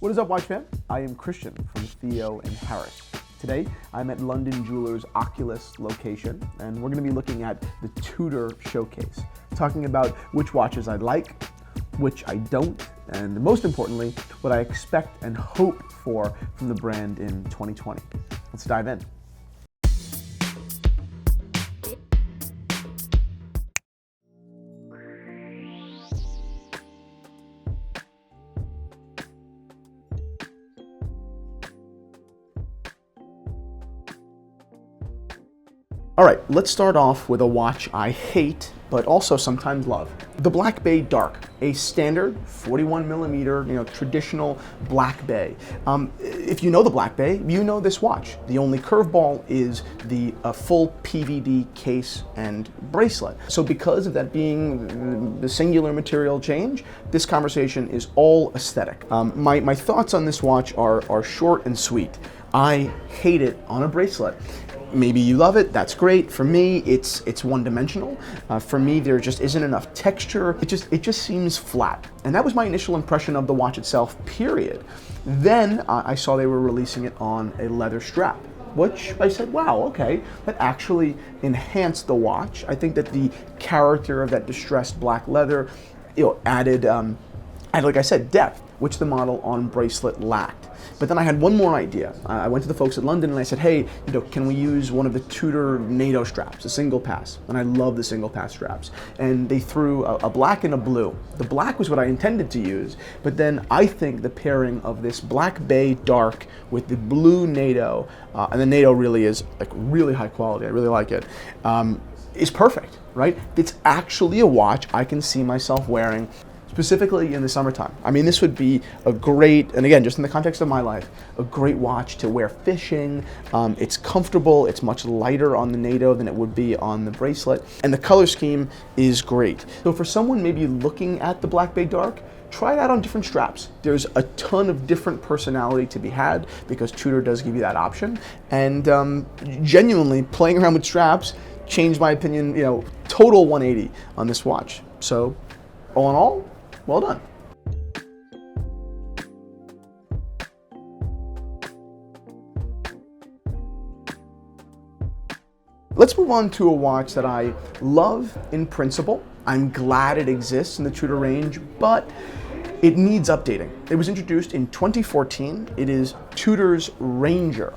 What is up, watch fam? I am Christian from Theo and Harris. Today, I'm at London Jewelers Oculus location, and we're going to be looking at the Tudor showcase, talking about which watches I like, which I don't, and most importantly, what I expect and hope for from the brand in 2020. Let's dive in. All right, let's start off with a watch I hate, but also sometimes love. The Black Bay Dark, a standard 41 millimeter, traditional Black Bay. If you know the Black Bay, you know this watch. The only curveball is the full PVD case and bracelet. So because of that being the singular material change, this conversation is all aesthetic. My thoughts on this watch are short and sweet. I hate it on a bracelet. Maybe you love it, that's great. For me, it's one-dimensional. For me, there just isn't enough texture. It just seems flat. And that was my initial impression of the watch itself, period. Then I saw they were releasing it on a leather strap, which I said, wow, okay, that actually enhanced the watch. I think that the character of that distressed black leather, added, like I said, depth, which the model on bracelet lacked. But then I had one more idea. I went to the folks at London and I said, hey, can we use one of the Tudor NATO straps, a single pass? And I love the single pass straps. And they threw a black and a blue. The black was what I intended to use, but then I think the pairing of this Black Bay Dark with the blue NATO, and the NATO really is like really high quality, I really like it, is perfect, right? It's actually a watch I can see myself wearing, specifically in the summertime. I mean, this would be a great, and again, just in the context of my life, a great watch to wear fishing. It's comfortable, it's much lighter on the NATO than it would be on the bracelet, and the color scheme is great. So for someone maybe looking at the Black Bay Dark, try it out on different straps. There's a ton of different personality to be had because Tudor does give you that option, and genuinely playing around with straps changed my opinion, total 180 on this watch. So all in all, well done. Let's move on to a watch that I love in principle. I'm glad it exists in the Tudor range, but it needs updating. It was introduced in 2014. It is Tudor's Ranger.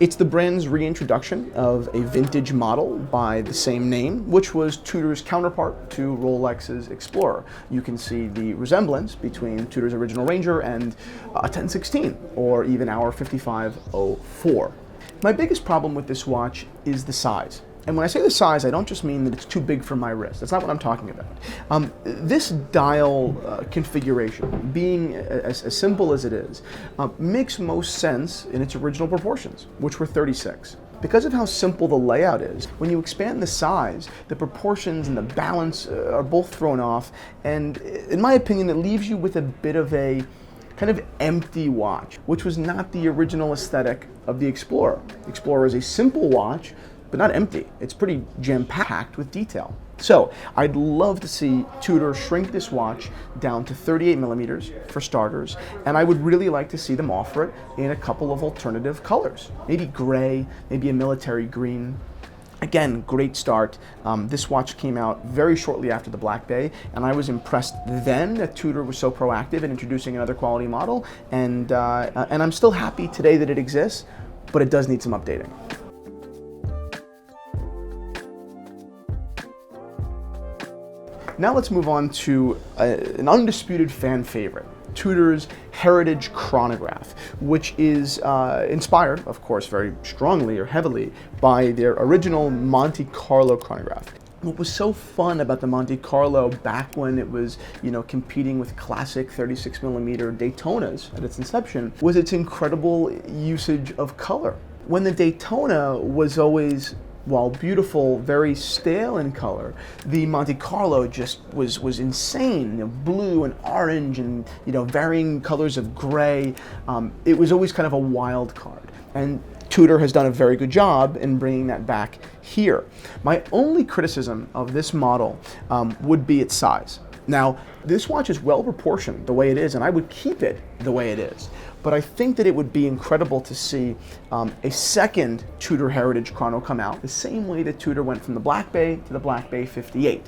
It's the brand's reintroduction of a vintage model by the same name, which was Tudor's counterpart to Rolex's Explorer. You can see the resemblance between Tudor's original Ranger and a 1016, or even our 5504. My biggest problem with this watch is the size. And when I say the size, I don't just mean that it's too big for my wrist. That's not what I'm talking about. This dial configuration, being as simple as it is, makes most sense in its original proportions, which were 36. Because of how simple the layout is, when you expand the size, the proportions and the balance are both thrown off, and in my opinion, it leaves you with a bit of a kind of empty watch, which was not the original aesthetic of the Explorer. The Explorer is a simple watch, but not empty. It's pretty jam-packed with detail. So I'd love to see Tudor shrink this watch down to 38 millimeters for starters, and I would really like to see them offer it in a couple of alternative colors. Maybe gray, maybe a military green. Again, great start. This watch came out very shortly after the Black Bay, and I was impressed then that Tudor was so proactive in introducing another quality model, and I'm still happy today that it exists, but it does need some updating. Now let's move on to an undisputed fan favorite, Tudor's Heritage Chronograph, which is inspired, of course, very strongly or heavily by their original Monte Carlo chronograph. What was so fun about the Monte Carlo back when it was, competing with classic 36 millimeter Daytonas at its inception was its incredible usage of color. When the Daytona was always, while beautiful, very stale in color, the Monte Carlo just was insane. Blue and orange and varying colors of gray. It was always kind of a wild card. And Tudor has done a very good job in bringing that back here. My only criticism of this model would be its size. Now, this watch is well proportioned the way it is, and I would keep it the way it is. But I think that it would be incredible to see a second Tudor Heritage Chrono come out, the same way that Tudor went from the Black Bay to the Black Bay 58.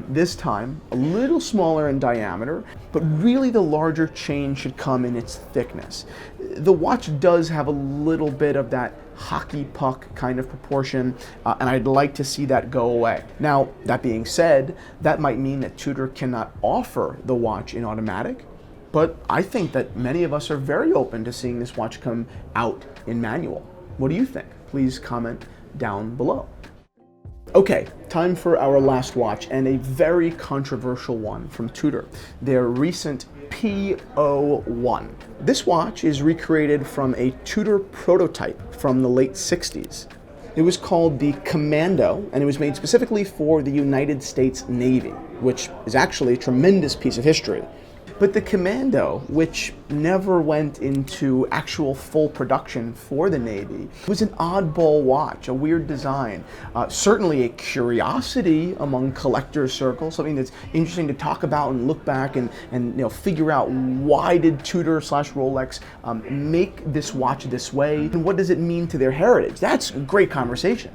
This time, a little smaller in diameter, but really the larger change should come in its thickness. The watch does have a little bit of that hockey puck kind of proportion, and I'd like to see that go away. Now, that being said, that might mean that Tudor cannot offer the watch in automatic, but I think that many of us are very open to seeing this watch come out in manual. What do you think? Please comment down below. Okay, time for our last watch, and a very controversial one from Tudor, their recent P01. This watch is recreated from a Tudor prototype from the late 60s. It was called the Commando, and it was made specifically for the United States Navy, which is actually a tremendous piece of history. But the Commando, which never went into actual full production for the Navy, was an oddball watch, a weird design, certainly a curiosity among collector circles, something that's interesting to talk about and look back and figure out why did Tudor/Rolex make this watch this way, and what does it mean to their heritage. That's a great conversation.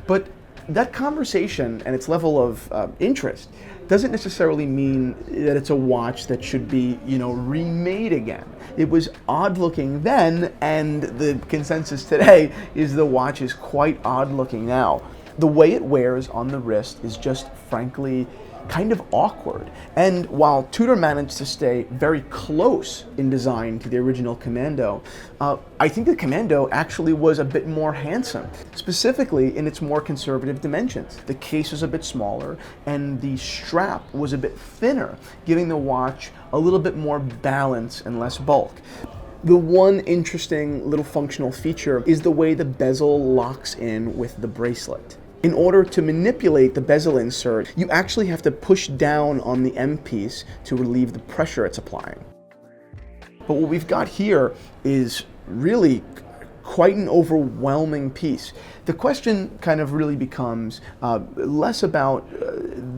But that conversation and its level of interest doesn't necessarily mean that it's a watch that should be, remade again. It was odd looking then, and the consensus today is the watch is quite odd looking now. The way it wears on the wrist is just frankly kind of awkward. And while Tudor managed to stay very close in design to the original Commando, I think the Commando actually was a bit more handsome, specifically in its more conservative dimensions. The case was a bit smaller, and the strap was a bit thinner, giving the watch a little bit more balance and less bulk. The one interesting little functional feature is the way the bezel locks in with the bracelet. In order to manipulate the bezel insert, you actually have to push down on the M piece to relieve the pressure it's applying. But what we've got here is really quite an overwhelming piece. The question kind of really becomes less about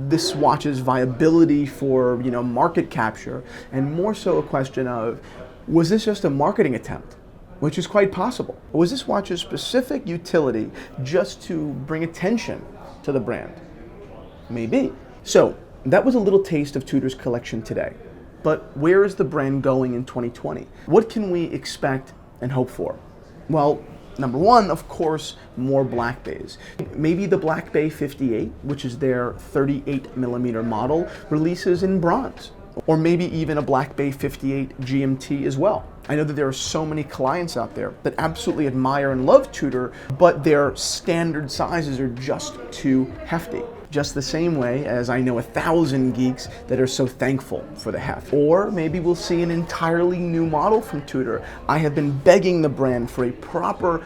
this watch's viability for market capture, and more so a question of, was this just a marketing attempt? Which is quite possible. Or was this watch's specific utility just to bring attention to the brand? Maybe. So that was a little taste of Tudor's collection today. But where is the brand going in 2020? What can we expect and hope for? Well, number one, of course, more Black Bays. Maybe the Black Bay 58, which is their 38mm model, releases in bronze. Or maybe even a Black Bay 58 GMT as well. I know that there are so many clients out there that absolutely admire and love Tudor, but their standard sizes are just too hefty. Just the same way as I know 1,000 geeks that are so thankful for the heft. Or maybe we'll see an entirely new model from Tudor. I have been begging the brand for a proper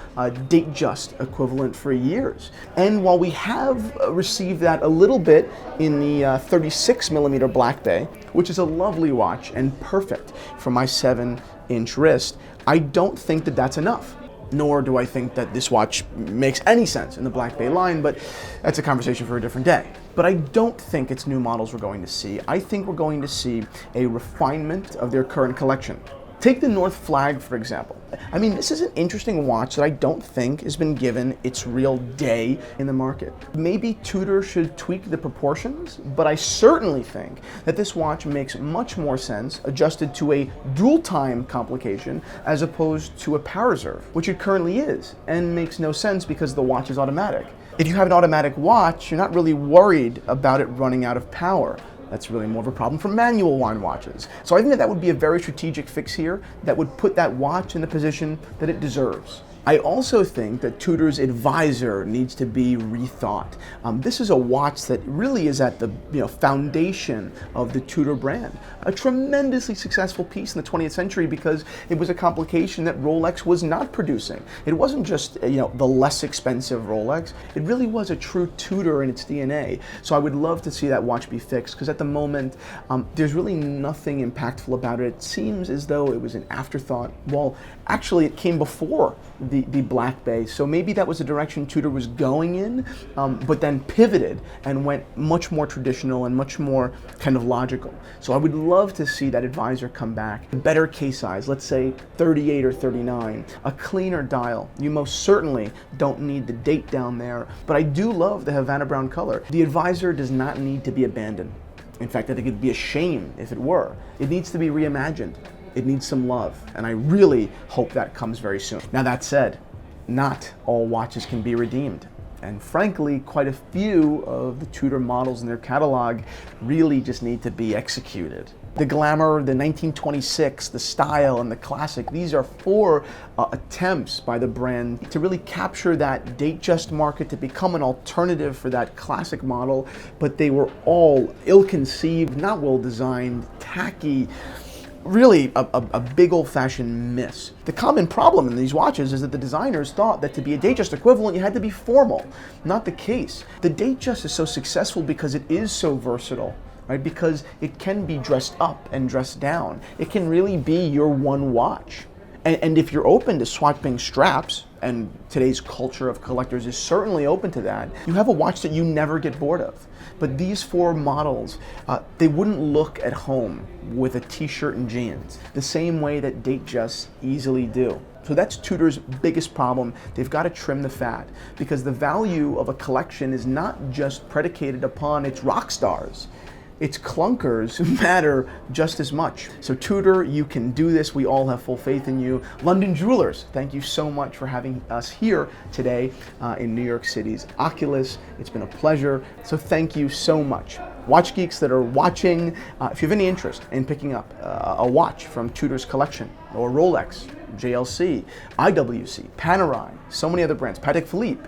date-just equivalent for years. And while we have received that a little bit in the 36mm Black Bay, which is a lovely watch and perfect for my 7-inch wrist, I don't think that that's enough. Nor do I think that this watch makes any sense in the Black Bay line, but that's a conversation for a different day. But I don't think it's new models we're going to see. I think we're going to see a refinement of their current collection. Take the North Flag, for example. I mean, this is an interesting watch that I don't think has been given its real day in the market. Maybe Tudor should tweak the proportions, but I certainly think that this watch makes much more sense adjusted to a dual time complication as opposed to a power reserve, which it currently is, and makes no sense because the watch is automatic. If you have an automatic watch, you're not really worried about it running out of power. That's really more of a problem for manual wine watches. So I think that would be a very strategic fix here that would put that watch in the position that it deserves. I also think that Tudor's advisor needs to be rethought. This is a watch that really is at the foundation of the Tudor brand. A tremendously successful piece in the 20th century because it was a complication that Rolex was not producing. It wasn't just the less expensive Rolex. It really was a true Tudor in its DNA. So I would love to see that watch be fixed because at the moment there's really nothing impactful about it. It seems as though it was an afterthought. Well, actually it came before the the black bay. So maybe that was the direction Tudor was going in, but then pivoted and went much more traditional and much more kind of logical. So I would love to see that advisor come back. Better case size, let's say 38 or 39, a cleaner dial. You most certainly don't need the date down there, but I do love the Havana brown color. The advisor does not need to be abandoned. In fact, I think it'd be a shame if it were. It needs to be reimagined. It needs some love, and I really hope that comes very soon. Now that said, not all watches can be redeemed. And frankly, quite a few of the Tudor models in their catalog really just need to be executed. The glamour, the 1926, the style, and the classic, these are four attempts by the brand to really capture that date-just market, to become an alternative for that classic model, but they were all ill-conceived, not well-designed, tacky, really a big old-fashioned miss. The common problem in these watches is that the designers thought that to be a Datejust equivalent, you had to be formal. Not the case. The Datejust is so successful because it is so versatile, right? Because it can be dressed up and dressed down. It can really be your one watch. And if you're open to swapping straps, and today's culture of collectors is certainly open to that, you have a watch that you never get bored of. But these four models, they wouldn't look at home with a t-shirt and jeans, the same way that Datejusts easily do. So that's Tudor's biggest problem. They've got to trim the fat, because the value of a collection is not just predicated upon its rock stars. Its clunkers matter just as much. So Tudor, you can do this. We all have full faith in you. London Jewelers, thank you so much for having us here today in New York City's Oculus. It's been a pleasure. So thank you so much. Watch geeks that are watching, if you have any interest in picking up a watch from Tudor's collection, or Rolex, JLC, IWC, Panerai, so many other brands, Patek Philippe,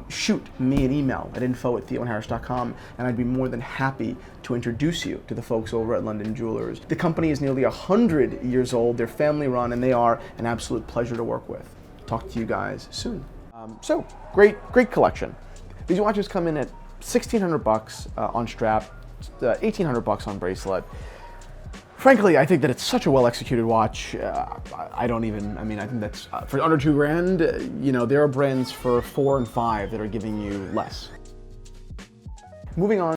shoot me an email at info@theoandharris.com, and I'd be more than happy to introduce you to the folks over at London Jewelers. The company is nearly 100 years old, they're family run, and they are an absolute pleasure to work with. Talk to you guys soon. So, great collection. These watches come in at $1,600 on strap, $1,800 on bracelet. Frankly, I think that it's such a well-executed watch. I think that's, for under $2,000, you know, there are brands for 4 and 5 that are giving you less. Moving on.